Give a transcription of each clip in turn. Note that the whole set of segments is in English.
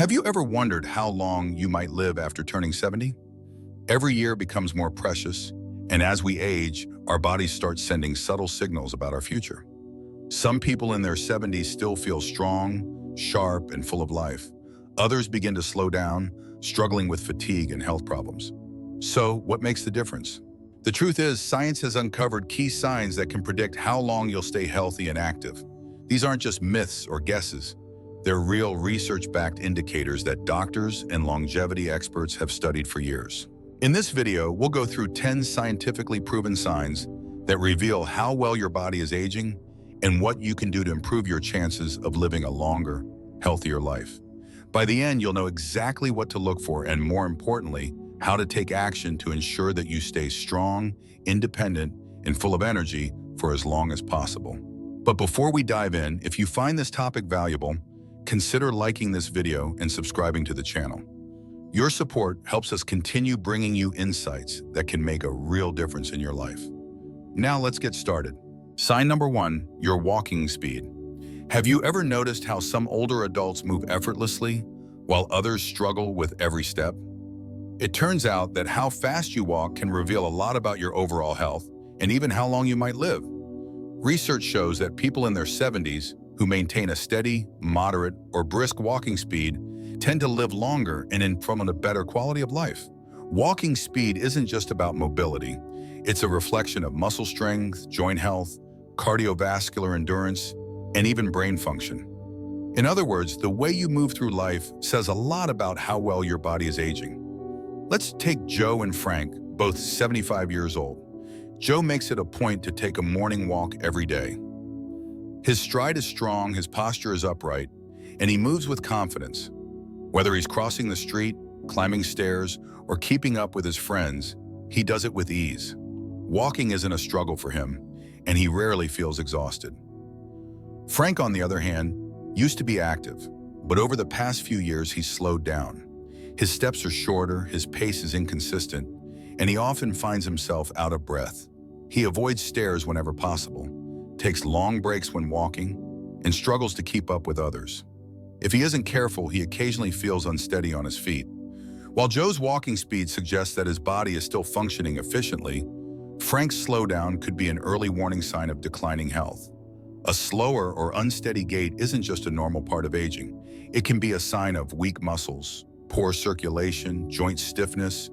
Have you ever wondered how long you might live after turning 70? Every year becomes more precious, and as we age, our bodies start sending subtle signals about our future. Some people in their 70s still feel strong, sharp, and full of life. Others begin to slow down, struggling with fatigue and health problems. So, what makes the difference? The truth is, science has uncovered key signs that can predict how long you'll stay healthy and active. These aren't just myths or guesses. They're real research-backed indicators that doctors and longevity experts have studied for years. In this video, we'll go through 10 scientifically proven signs that reveal how well your body is aging and what you can do to improve your chances of living a longer, healthier life. By the end, you'll know exactly what to look for and, more importantly, how to take action to ensure that you stay strong, independent, and full of energy for as long as possible. But before we dive in, if you find this topic valuable, consider liking this video and subscribing to the channel. Your support helps us continue bringing you insights that can make a real difference in your life. Now let's get started. Sign number 1, your walking speed. Have you ever noticed how some older adults move effortlessly while others struggle with every step? It turns out that how fast you walk can reveal a lot about your overall health and even how long you might live. Research shows that people in their 70s who maintain a steady, moderate, or brisk walking speed tend to live longer and from a better quality of life. Walking speed isn't just about mobility. It's a reflection of muscle strength, joint health, cardiovascular endurance, and even brain function. In other words, the way you move through life says a lot about how well your body is aging. Let's take Joe and Frank, both 75 years old. Joe makes it a point to take a morning walk every day. His stride is strong, his posture is upright, and he moves with confidence. Whether he's crossing the street, climbing stairs, or keeping up with his friends, he does it with ease. Walking isn't a struggle for him, and he rarely feels exhausted. Frank, on the other hand, used to be active, but over the past few years he's slowed down. His steps are shorter, his pace is inconsistent, and he often finds himself out of breath. He avoids stairs whenever possible, takes long breaks when walking, and struggles to keep up with others. If he isn't careful, he occasionally feels unsteady on his feet. While Joe's walking speed suggests that his body is still functioning efficiently, Frank's slowdown could be an early warning sign of declining health. A slower or unsteady gait isn't just a normal part of aging. It can be a sign of weak muscles, poor circulation, joint stiffness,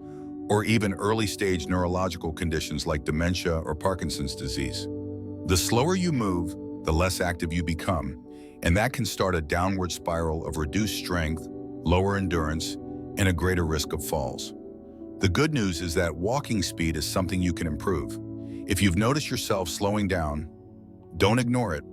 or even early-stage neurological conditions like dementia or Parkinson's disease. The slower you move, the less active you become, and that can start a downward spiral of reduced strength, lower endurance, and a greater risk of falls. The good news is that walking speed is something you can improve. If you've noticed yourself slowing down, don't ignore it.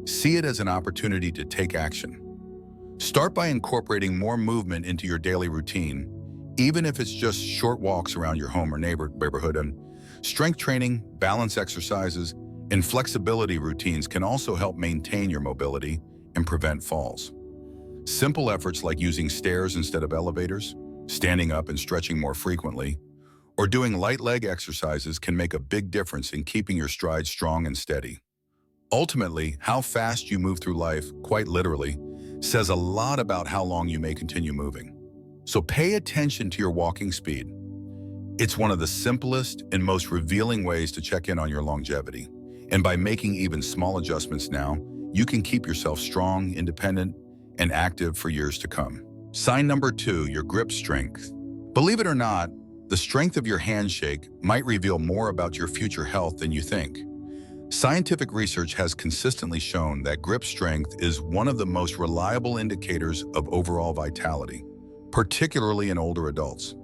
See it as an opportunity to take action. Start by incorporating more movement into your daily routine, even if it's just short walks around your home or neighborhood. And strength training, balance exercises, and flexibility routines can also help maintain your mobility and prevent falls. Simple efforts like using stairs instead of elevators, standing up and stretching more frequently, or doing light leg exercises can make a big difference in keeping your stride strong and steady. Ultimately, how fast you move through life, quite literally, says a lot about how long you may continue moving. So pay attention to your walking speed. It's one of the simplest and most revealing ways to check in on your longevity. And by making even small adjustments now, you can keep yourself strong, independent, and active for years to come. Sign number 2, your grip strength. Believe it or not, the strength of your handshake might reveal more about your future health than you think. Scientific research has consistently shown that grip strength is one of the most reliable indicators of overall vitality, particularly in older adults.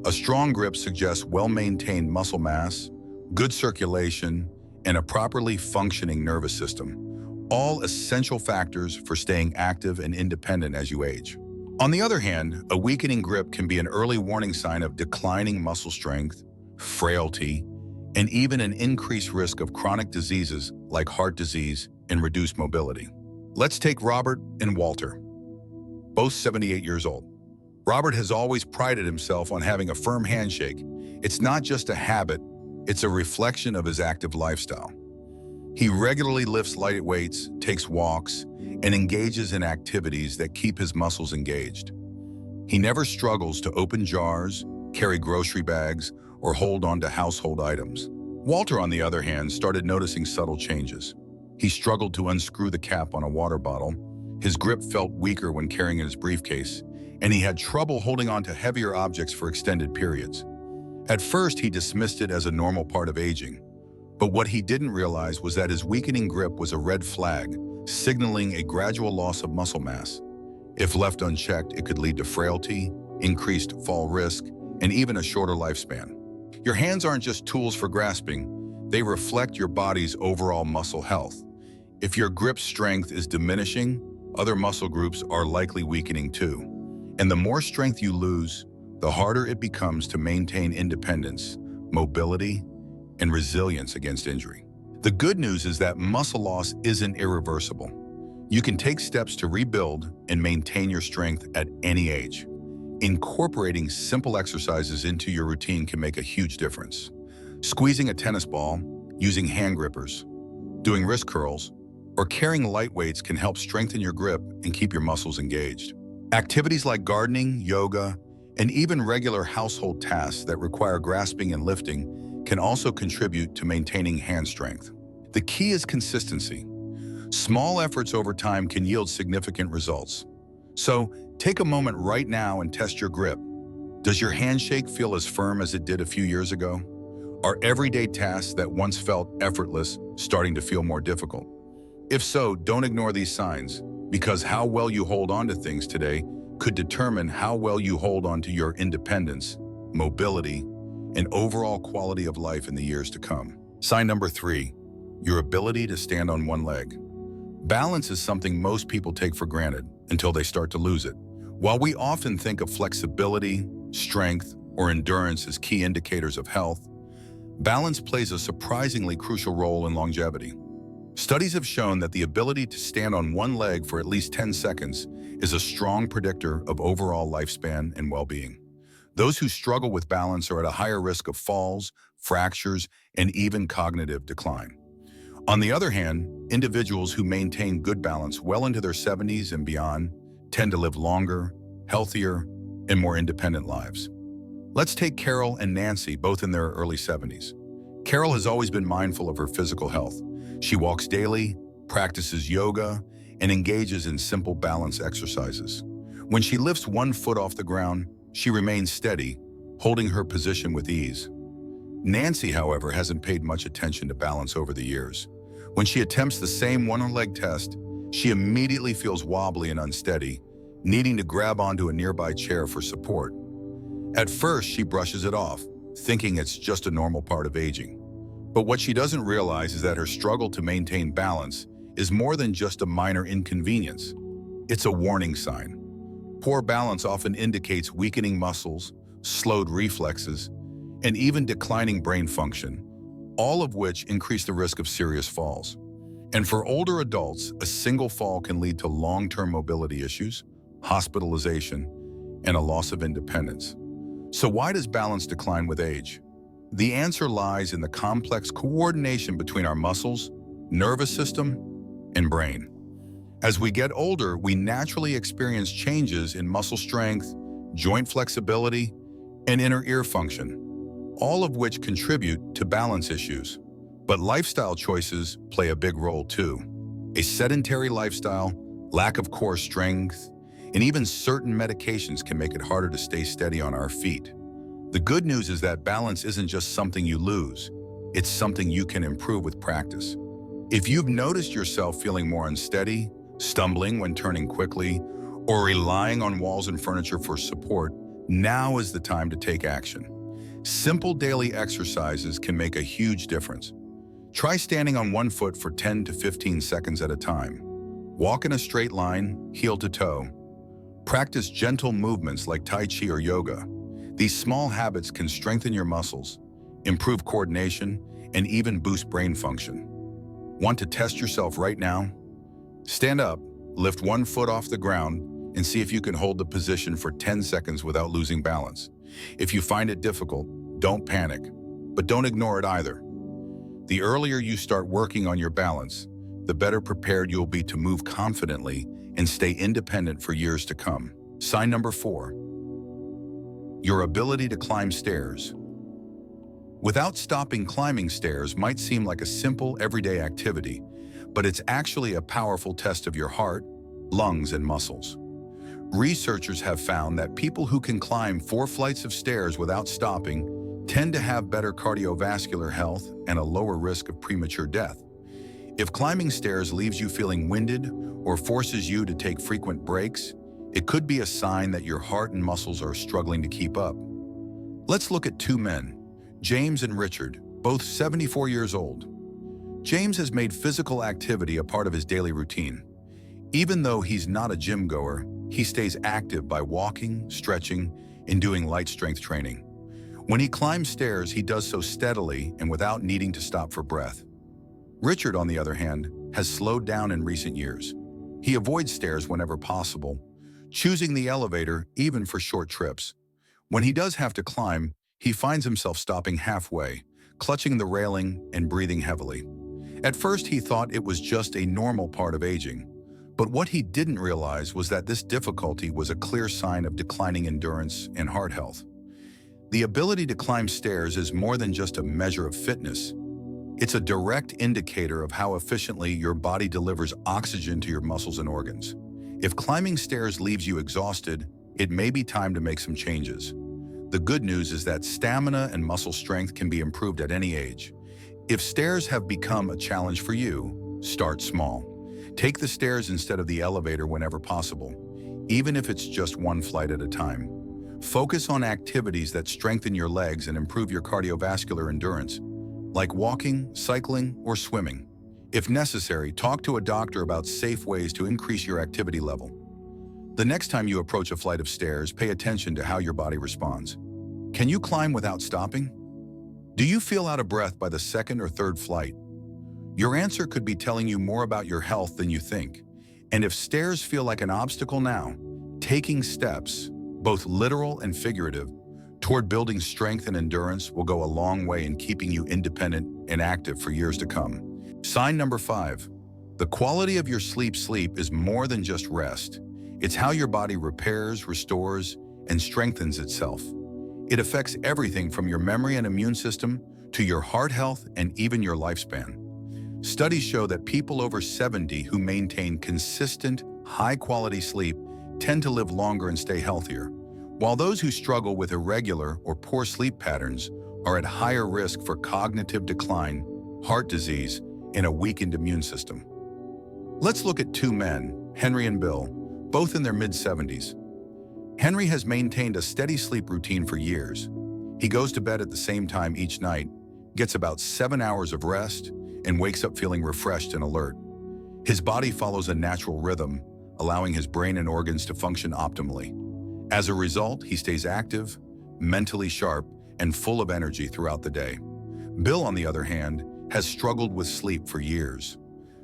A strong grip suggests well-maintained muscle mass, good circulation, and a properly functioning nervous system, all essential factors for staying active and independent as you age. On the other hand, a weakening grip can be an early warning sign of declining muscle strength, frailty, and even an increased risk of chronic diseases like heart disease and reduced mobility. Let's take Robert and Walter, both 78 years old. Robert has always prided himself on having a firm handshake. It's not just a habit, it's a reflection of his active lifestyle. He regularly lifts light weights, takes walks, and engages in activities that keep his muscles engaged. He never struggles to open jars, carry grocery bags, or hold on to household items. Walter, on the other hand, started noticing subtle changes. He struggled to unscrew the cap on a water bottle, his grip felt weaker when carrying his briefcase, and he had trouble holding on to heavier objects for extended periods. At first, he dismissed it as a normal part of aging, but what he didn't realize was that his weakening grip was a red flag, signaling a gradual loss of muscle mass. If left unchecked, it could lead to frailty, increased fall risk, and even a shorter lifespan. Your hands aren't just tools for grasping, they reflect your body's overall muscle health. If your grip strength is diminishing, other muscle groups are likely weakening too. And the more strength you lose, the harder it becomes to maintain independence, mobility, and resilience against injury. The good news is that muscle loss isn't irreversible. You can take steps to rebuild and maintain your strength at any age. Incorporating simple exercises into your routine can make a huge difference. Squeezing a tennis ball, using hand grippers, doing wrist curls, or carrying light weights can help strengthen your grip and keep your muscles engaged. Activities like gardening, yoga, and even regular household tasks that require grasping and lifting can also contribute to maintaining hand strength. The key is consistency. Small efforts over time can yield significant results. So, take a moment right now and test your grip. Does your handshake feel as firm as it did a few years ago? Are everyday tasks that once felt effortless starting to feel more difficult? If so, don't ignore these signs, because how well you hold on to things today could determine how well you hold on to your independence, mobility, and overall quality of life in the years to come. Sign number 3, your ability to stand on one leg. Balance is something most people take for granted until they start to lose it. While we often think of flexibility, strength, or endurance as key indicators of health, balance plays a surprisingly crucial role in longevity. Studies have shown that the ability to stand on one leg for at least 10 seconds is a strong predictor of overall lifespan and well-being. Those who struggle with balance are at a higher risk of falls, fractures, and even cognitive decline. On the other hand, individuals who maintain good balance well into their 70s and beyond tend to live longer, healthier, and more independent lives. Let's take Carol and Nancy, both in their early 70s. Carol has always been mindful of her physical health. She walks daily, practices yoga, and engages in simple balance exercises. When she lifts one foot off the ground, she remains steady, holding her position with ease. Nancy, however, hasn't paid much attention to balance over the years. When she attempts the same one-leg test, she immediately feels wobbly and unsteady, needing to grab onto a nearby chair for support. At first, she brushes it off, thinking it's just a normal part of aging. But what she doesn't realize is that her struggle to maintain balance is more than just a minor inconvenience. It's a warning sign. Poor balance often indicates weakening muscles, slowed reflexes, and even declining brain function, all of which increase the risk of serious falls. And for older adults, a single fall can lead to long-term mobility issues, hospitalization, and a loss of independence. So why does balance decline with age? The answer lies in the complex coordination between our muscles, nervous system, and brain. As we get older, we naturally experience changes in muscle strength, joint flexibility, and inner ear function, all of which contribute to balance issues. But lifestyle choices play a big role too. A sedentary lifestyle, lack of core strength, and even certain medications can make it harder to stay steady on our feet. The good news is that balance isn't just something you lose, it's something you can improve with practice. If you've noticed yourself feeling more unsteady, stumbling when turning quickly, or relying on walls and furniture for support, now is the time to take action. Simple daily exercises can make a huge difference. Try standing on one foot for 10 to 15 seconds at a time. Walk in a straight line, heel to toe. Practice gentle movements like Tai Chi or yoga. These small habits can strengthen your muscles, improve coordination, and even boost brain function. Want to test yourself right now? Stand up, lift one foot off the ground, and see if you can hold the position for 10 seconds without losing balance. If you find it difficult, don't panic, but don't ignore it either. The earlier you start working on your balance, the better prepared you'll be to move confidently and stay independent for years to come. Sign number 4. Your ability to climb stairs. Without stopping, climbing stairs might seem like a simple, everyday activity, but it's actually a powerful test of your heart, lungs, and muscles. Researchers have found that people who can climb 4 flights of stairs without stopping tend to have better cardiovascular health and a lower risk of premature death. If climbing stairs leaves you feeling winded or forces you to take frequent breaks, it could be a sign that your heart and muscles are struggling to keep up. Let's look at 2 men, James and Richard, both 74 years old. James has made physical activity a part of his daily routine. Even though he's not a gym goer, he stays active by walking, stretching, and doing light strength training. When he climbs stairs, he does so steadily and without needing to stop for breath. Richard, on the other hand, has slowed down in recent years. He avoids stairs whenever possible, choosing the elevator even for short trips. When he does have to climb, he finds himself stopping halfway, clutching the railing and breathing heavily. At first, he thought it was just a normal part of aging. But what he didn't realize was that this difficulty was a clear sign of declining endurance and heart health. The ability to climb stairs is more than just a measure of fitness. It's a direct indicator of how efficiently your body delivers oxygen to your muscles and organs. If climbing stairs leaves you exhausted, it may be time to make some changes. The good news is that stamina and muscle strength can be improved at any age. If stairs have become a challenge for you, start small. Take the stairs instead of the elevator whenever possible, even if it's just 1 flight at a time. Focus on activities that strengthen your legs and improve your cardiovascular endurance, like walking, cycling, or swimming. If necessary, talk to a doctor about safe ways to increase your activity level. The next time you approach a flight of stairs, pay attention to how your body responds. Can you climb without stopping? Do you feel out of breath by the 2nd or 3rd flight? Your answer could be telling you more about your health than you think. And if stairs feel like an obstacle now, taking steps, both literal and figurative, toward building strength and endurance will go a long way in keeping you independent and active for years to come. Sign number 5. The quality of your sleep is more than just rest. It's how your body repairs, restores, and strengthens itself. It affects everything from your memory and immune system to your heart health and even your lifespan. Studies show that people over 70 who maintain consistent, high-quality sleep tend to live longer and stay healthier, while those who struggle with irregular or poor sleep patterns are at higher risk for cognitive decline, heart disease, and a weakened immune system. Let's look at 2 men, Henry and Bill, both in their mid-70s. Henry has maintained a steady sleep routine for years. He goes to bed at the same time each night, gets about 7 hours of rest, and wakes up feeling refreshed and alert. His body follows a natural rhythm, allowing his brain and organs to function optimally. As a result, he stays active, mentally sharp, and full of energy throughout the day. Bill, on the other hand, has struggled with sleep for years.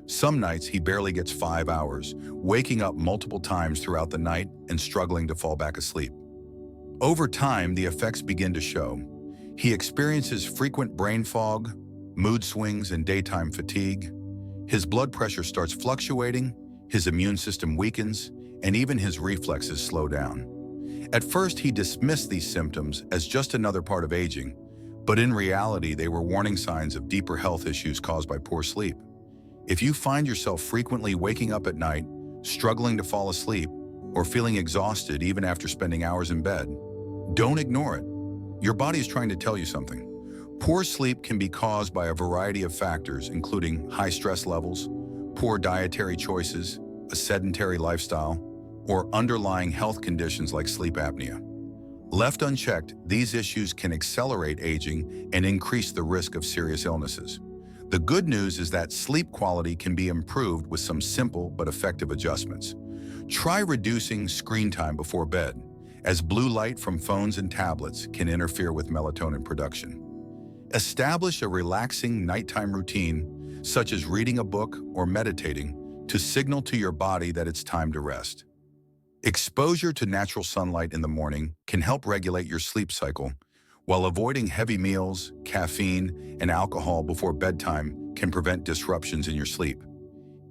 Some nights he barely gets 5 hours, waking up multiple times throughout the night and struggling to fall back asleep. Over time, the effects begin to show. He experiences frequent brain fog, mood swings, and daytime fatigue. His blood pressure starts fluctuating, his immune system weakens, and even his reflexes slow down. At first, he dismissed these symptoms as just another part of aging, but in reality, they were warning signs of deeper health issues caused by poor sleep. If you find yourself frequently waking up at night, struggling to fall asleep, or feeling exhausted even after spending hours in bed, don't ignore it. Your body is trying to tell you something. Poor sleep can be caused by a variety of factors, including high stress levels, poor dietary choices, a sedentary lifestyle, or underlying health conditions like sleep apnea. Left unchecked, these issues can accelerate aging and increase the risk of serious illnesses. The good news is that sleep quality can be improved with some simple but effective adjustments. Try reducing screen time before bed, as blue light from phones and tablets can interfere with melatonin production. Establish a relaxing nighttime routine, such as reading a book or meditating, to signal to your body that it's time to rest. Exposure to natural sunlight in the morning can help regulate your sleep cycle, while avoiding heavy meals, caffeine, and alcohol before bedtime can prevent disruptions in your sleep.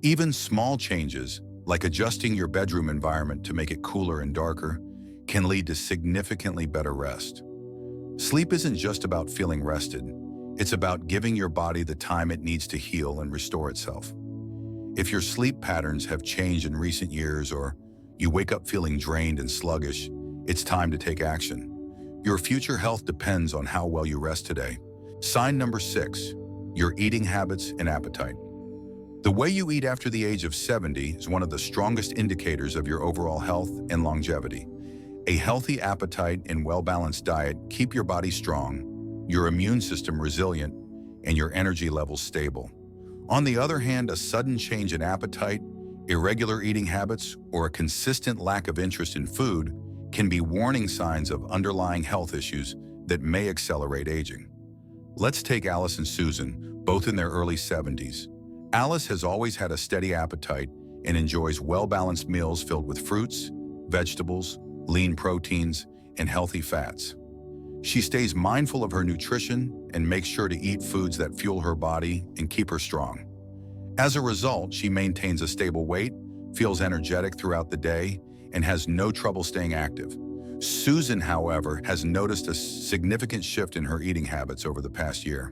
Even small changes, like adjusting your bedroom environment to make it cooler and darker, can lead to significantly better rest. Sleep isn't just about feeling rested. It's about giving your body the time it needs to heal and restore itself. If your sleep patterns have changed in recent years or you wake up feeling drained and sluggish, it's time to take action. Your future health depends on how well you rest today. Sign number 6, your eating habits and appetite. The way you eat after the age of 70 is one of the strongest indicators of your overall health and longevity. A healthy appetite and well-balanced diet keep your body strong, your immune system resilient, and your energy levels stable. On the other hand, a sudden change in appetite, irregular eating habits, or a consistent lack of interest in food can be warning signs of underlying health issues that may accelerate aging. Let's take Alice and Susan, both in their early 70s. Alice has always had a steady appetite and enjoys well-balanced meals filled with fruits, vegetables, lean proteins, and healthy fats. She stays mindful of her nutrition and makes sure to eat foods that fuel her body and keep her strong. As a result, she maintains a stable weight, feels energetic throughout the day, and has no trouble staying active. Susan, however, has noticed a significant shift in her eating habits over the past year.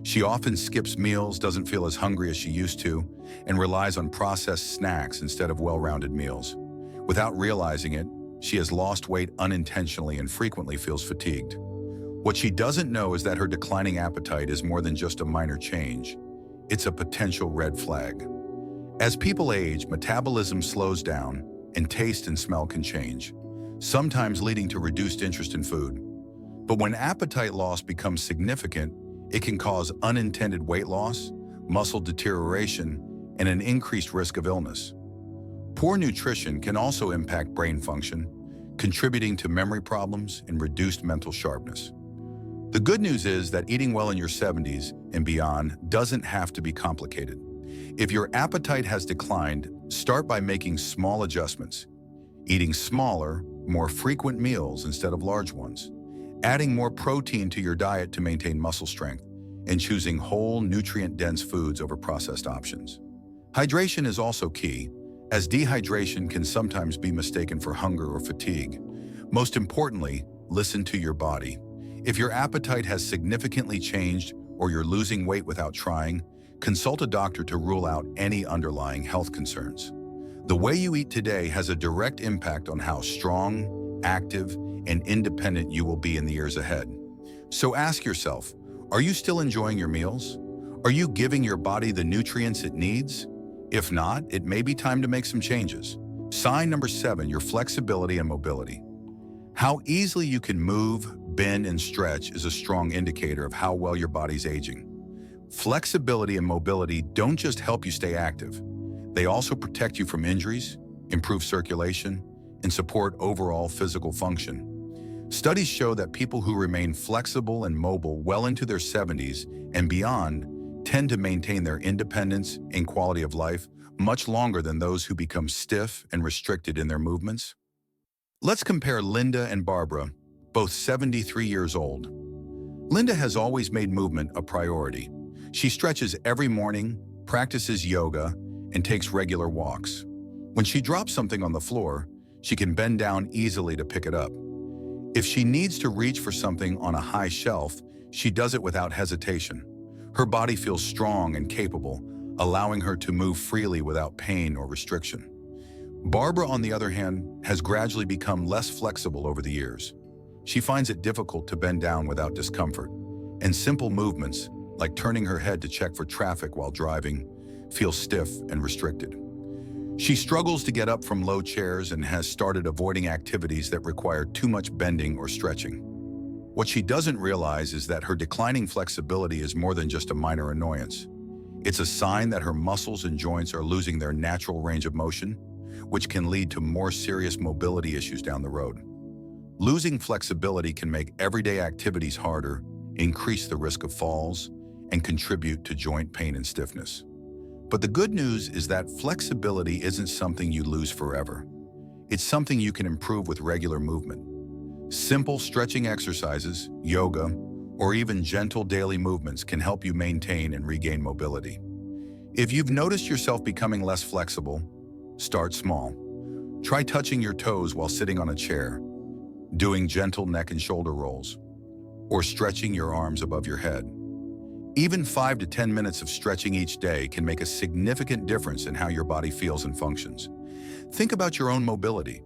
She often skips meals, doesn't feel as hungry as she used to, and relies on processed snacks instead of well-rounded meals. Without realizing it, she has lost weight unintentionally and frequently feels fatigued. What she doesn't know is that her declining appetite is more than just a minor change. It's a potential red flag. As people age, metabolism slows down, and taste and smell can change, sometimes leading to reduced interest in food. But when appetite loss becomes significant, it can cause unintended weight loss, muscle deterioration, and an increased risk of illness. Poor nutrition can also impact brain function, contributing to memory problems and reduced mental sharpness. The good news is that eating well in your 70s and beyond doesn't have to be complicated. If your appetite has declined, start by making small adjustments. Eating smaller, more frequent meals instead of large ones, adding more protein to your diet to maintain muscle strength, and choosing whole, nutrient-dense foods over processed options. Hydration is also key, as dehydration can sometimes be mistaken for hunger or fatigue. Most importantly, listen to your body. If your appetite has significantly changed or you're losing weight without trying, consult a doctor to rule out any underlying health concerns. The way you eat today has a direct impact on how strong, active, and independent you will be in the years ahead. So ask yourself, are you still enjoying your meals? Are you giving your body the nutrients it needs? If not, it may be time to make some changes. Sign number 7, your flexibility and mobility. How easily you can move, bend, and stretch is a strong indicator of how well your body's aging. Flexibility and mobility don't just help you stay active. They also protect you from injuries, improve circulation, and support overall physical function. Studies show that people who remain flexible and mobile well into their 70s and beyond tend to maintain their independence and quality of life much longer than those who become stiff and restricted in their movements. Let's compare Linda and Barbara, both 73 years old. Linda has always made movement a priority. She stretches every morning, practices yoga, and takes regular walks. When she drops something on the floor, she can bend down easily to pick it up. If she needs to reach for something on a high shelf, she does it without hesitation. Her body feels strong and capable, allowing her to move freely without pain or restriction. Barbara, on the other hand, has gradually become less flexible over the years. She finds it difficult to bend down without discomfort, and simple movements, like turning her head to check for traffic while driving, feel stiff and restricted. She struggles to get up from low chairs and has started avoiding activities that require too much bending or stretching. What she doesn't realize is that her declining flexibility is more than just a minor annoyance. It's a sign that her muscles and joints are losing their natural range of motion, which can lead to more serious mobility issues down the road. Losing flexibility can make everyday activities harder, increase the risk of falls, and contribute to joint pain and stiffness. But the good news is that flexibility isn't something you lose forever. It's something you can improve with regular movement. Simple stretching exercises, yoga, or even gentle daily movements can help you maintain and regain mobility. If you've noticed yourself becoming less flexible, start small. Try touching your toes while sitting on a chair, doing gentle neck and shoulder rolls, or stretching your arms above your head. Even 5 to 10 minutes of stretching each day can make a significant difference in how your body feels and functions. Think about your own mobility.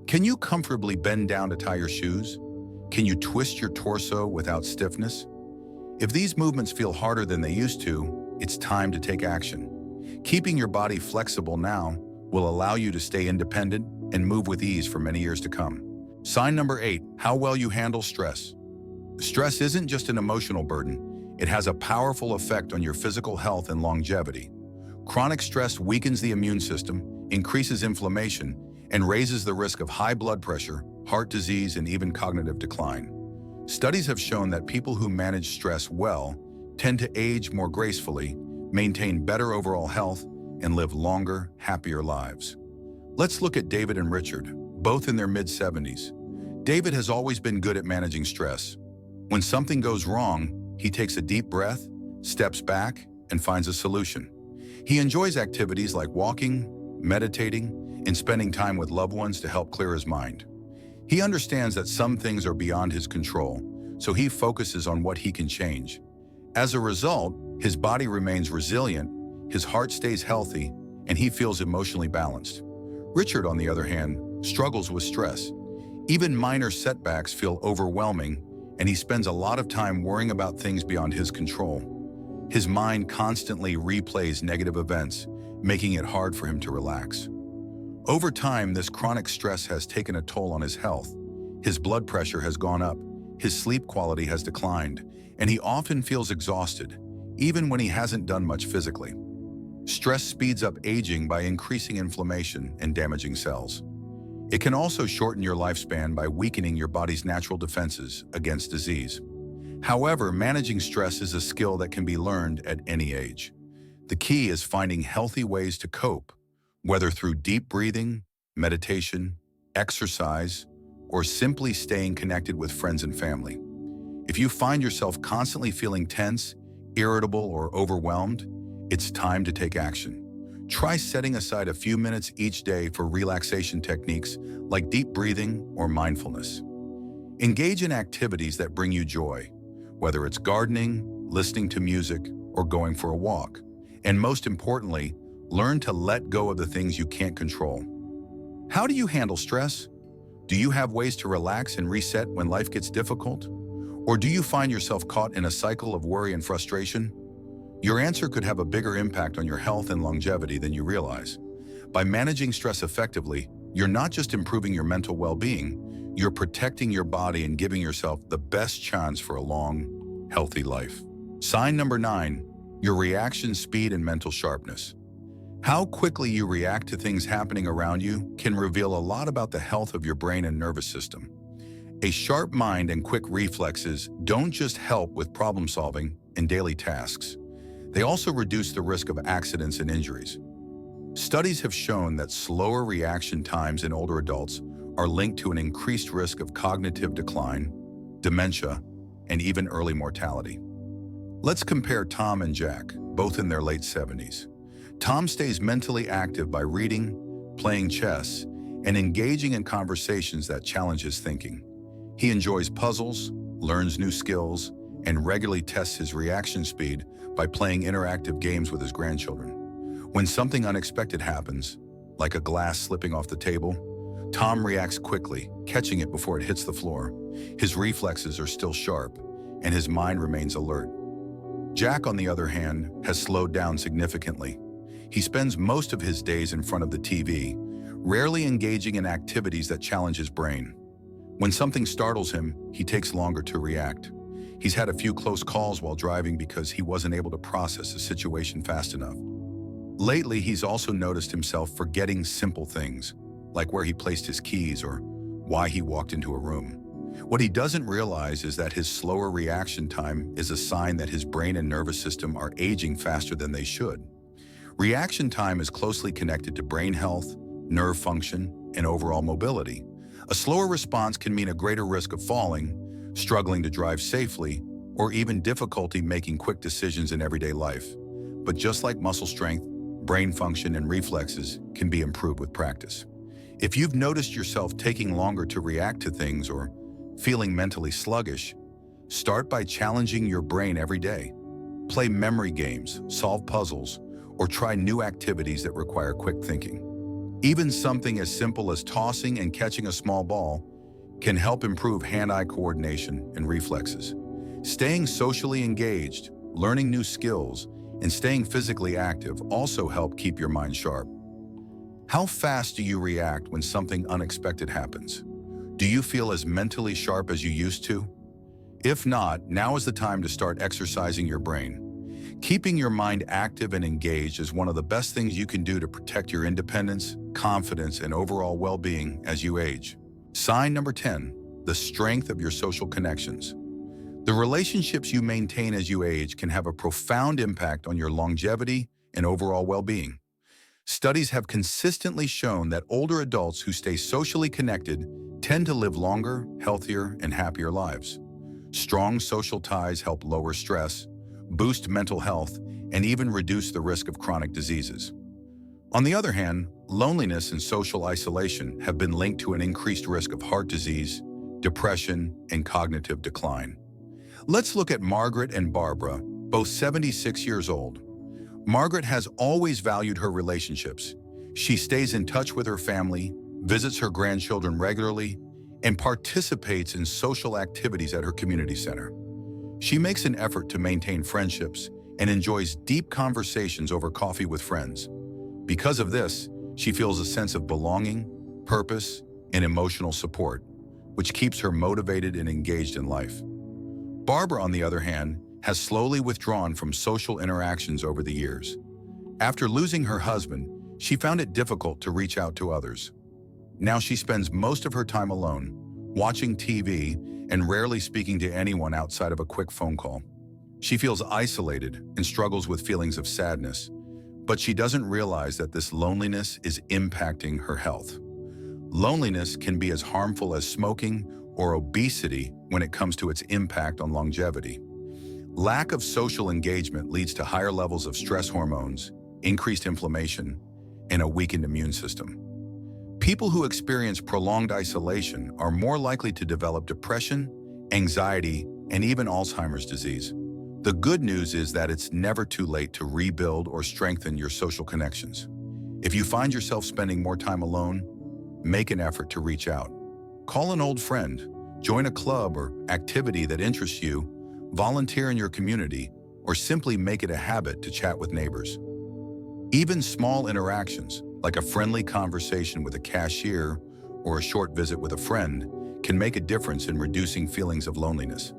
Can you comfortably bend down to tie your shoes? Can you twist your torso without stiffness? If these movements feel harder than they used to, it's time to take action. Keeping your body flexible now will allow you to stay independent and move with ease for many years to come. Sign number 8, how well you handle stress. Stress isn't just an emotional burden. It has a powerful effect on your physical health and longevity. Chronic stress weakens the immune system, increases inflammation, and raises the risk of high blood pressure, heart disease, and even cognitive decline. Studies have shown that people who manage stress well tend to age more gracefully, maintain better overall health, and live longer, happier lives. Let's look at David and Richard, both in their mid-70s. David has always been good at managing stress. When something goes wrong, he takes a deep breath, steps back, and finds a solution. He enjoys activities like walking, meditating, and spending time with loved ones to help clear his mind. He understands that some things are beyond his control, so he focuses on what he can change. As a result, his body remains resilient, his heart stays healthy, and he feels emotionally balanced. Richard, on the other hand, struggles with stress. Even minor setbacks feel overwhelming, and he spends a lot of time worrying about things beyond his control. His mind constantly replays negative events, making it hard for him to relax. Over time, this chronic stress has taken a toll on his health. His blood pressure has gone up, his sleep quality has declined, and he often feels exhausted, even when he hasn't done much physically. Stress speeds up aging by increasing inflammation and damaging cells. It can also shorten your lifespan by weakening your body's natural defenses against disease. However, managing stress is a skill that can be learned at any age. The key is finding healthy ways to cope, whether through deep breathing, meditation, exercise, or simply staying connected with friends and family. If you find yourself constantly feeling tense, irritable, or overwhelmed, it's time to take action. Try setting aside a few minutes each day for relaxation techniques like deep breathing or mindfulness. Engage in activities that bring you joy, whether it's gardening, listening to music, or going for a walk. And most importantly, learn to let go of the things you can't control. How do you handle stress? Do you have ways to relax and reset when life gets difficult? Or do you find yourself caught in a cycle of worry and frustration? Your answer could have a bigger impact on your health and longevity than you realize. By managing stress effectively, you're not just improving your mental well-being, you're protecting your body and giving yourself the best chance for a long, healthy life. Sign number 9, your reaction speed and mental sharpness. How quickly you react to things happening around you can reveal a lot about the health of your brain and nervous system. A sharp mind and quick reflexes don't just help with problem solving and daily tasks. They also reduce the risk of accidents and injuries. Studies have shown that slower reaction times in older adults are linked to an increased risk of cognitive decline, dementia, and even early mortality. Let's compare Tom and Jack, both in their late 70s. Tom stays mentally active by reading, playing chess, and engaging in conversations that challenge his thinking. He enjoys puzzles, learns new skills, and regularly tests his reaction speed by playing interactive games with his grandchildren. When something unexpected happens, like a glass slipping off the table, Tom reacts quickly, catching it before it hits the floor. His reflexes are still sharp, and his mind remains alert. Jack, on the other hand, has slowed down significantly. He spends most of his days in front of the TV, rarely engaging in activities that challenge his brain. When something startles him, he takes longer to react. He's had a few close calls while driving because he wasn't able to process the situation fast enough. Lately, he's also noticed himself forgetting simple things, like where he placed his keys or why he walked into a room. What he doesn't realize is that his slower reaction time is a sign that his brain and nervous system are aging faster than they should. Reaction time is closely connected to brain health, nerve function, and overall mobility. A slower response can mean a greater risk of falling, struggling to drive safely, or even difficulty making quick decisions in everyday life. But just like muscle strength, brain function and reflexes can be improved with practice. If you've noticed yourself taking longer to react to things or feeling mentally sluggish, start by challenging your brain every day. Play memory games, solve puzzles, or try new activities that require quick thinking. Even something as simple as tossing and catching a small ball can help improve hand-eye coordination and reflexes. Staying socially engaged, learning new skills, and staying physically active also help keep your mind sharp. How fast do you react when something unexpected happens? Do you feel as mentally sharp as you used to? If not, now is the time to start exercising your brain. Keeping your mind active and engaged is one of the best things you can do to protect your independence, confidence, and overall well-being as you age. Sign number 10, the strength of your social connections. The relationships you maintain as you age can have a profound impact on your longevity and overall well-being. Studies have consistently shown that older adults who stay socially connected tend to live longer, healthier, and happier lives. Strong social ties help lower stress, boost mental health, and even reduce the risk of chronic diseases. On the other hand, loneliness and social isolation have been linked to an increased risk of heart disease, depression, and cognitive decline. Let's look at Margaret and Barbara, both 76 years old. Margaret has always valued her relationships. She stays in touch with her family, visits her grandchildren regularly, and participates in social activities at her community center. She makes an effort to maintain friendships and enjoys deep conversations over coffee with friends. Because of this, she feels a sense of belonging, purpose, and emotional support, which keeps her motivated and engaged in life. Barbara, on the other hand, has slowly withdrawn from social interactions over the years. After losing her husband, she found it difficult to reach out to others. Now she spends most of her time alone, watching TV and rarely speaking to anyone outside of a quick phone call. She feels isolated and struggles with feelings of sadness, but she doesn't realize that this loneliness is impacting her health. Loneliness can be as harmful as smoking or obesity when it comes to its impact on longevity. Lack of social engagement leads to higher levels of stress hormones, increased inflammation, and a weakened immune system. People who experience prolonged isolation are more likely to develop depression, anxiety, and even Alzheimer's disease. The good news is that it's never too late to rebuild or strengthen your social connections. If you find yourself spending more time alone, make an effort to reach out. Call an old friend, join a club or activity that interests you, volunteer in your community, or simply make it a habit to chat with neighbors. Even small interactions, like a friendly conversation with a cashier or a short visit with a friend, can make a difference in reducing feelings of loneliness.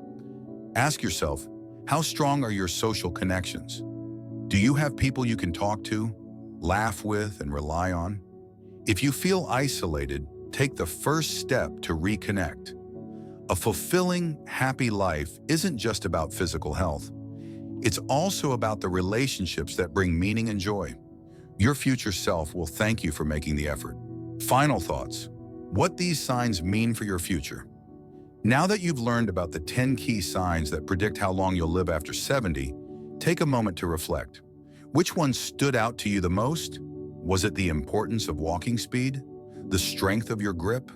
Ask yourself, how strong are your social connections? Do you have people you can talk to, laugh with, and rely on? If you feel isolated, take the first step to reconnect. A fulfilling, happy life isn't just about physical health. It's also about the relationships that bring meaning and joy. Your future self will thank you for making the effort. Final thoughts. What these signs mean for your future. Now that you've learned about the 10 key signs that predict how long you'll live after 70, take a moment to reflect. Which one stood out to you the most? Was it the importance of walking speed? The strength of your grip?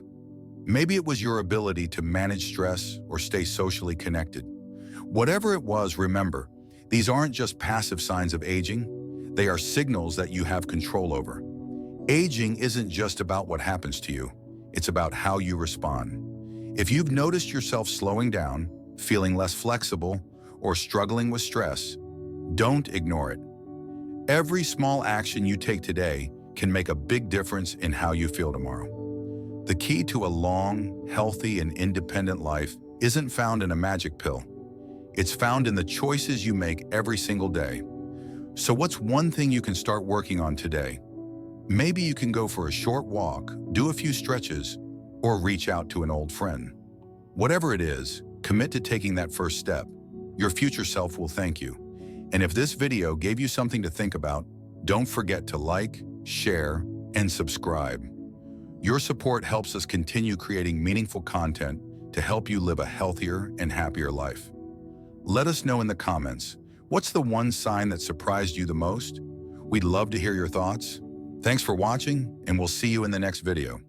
Maybe it was your ability to manage stress or stay socially connected. Whatever it was, remember, these aren't just passive signs of aging. They are signals that you have control over. Aging isn't just about what happens to you. It's about how you respond. If you've noticed yourself slowing down, feeling less flexible, or struggling with stress, don't ignore it. Every small action you take today can make a big difference in how you feel tomorrow. The key to a long, healthy, and independent life isn't found in a magic pill. It's found in the choices you make every single day. So what's one thing you can start working on today? Maybe you can go for a short walk, do a few stretches, or reach out to an old friend. Whatever it is, commit to taking that first step. Your future self will thank you. And if this video gave you something to think about, don't forget to like, share, and subscribe. Your support helps us continue creating meaningful content to help you live a healthier and happier life. Let us know in the comments, What's the one sign that surprised you the most? We'd love to hear your thoughts. Thanks for watching, and we'll see you in the next video.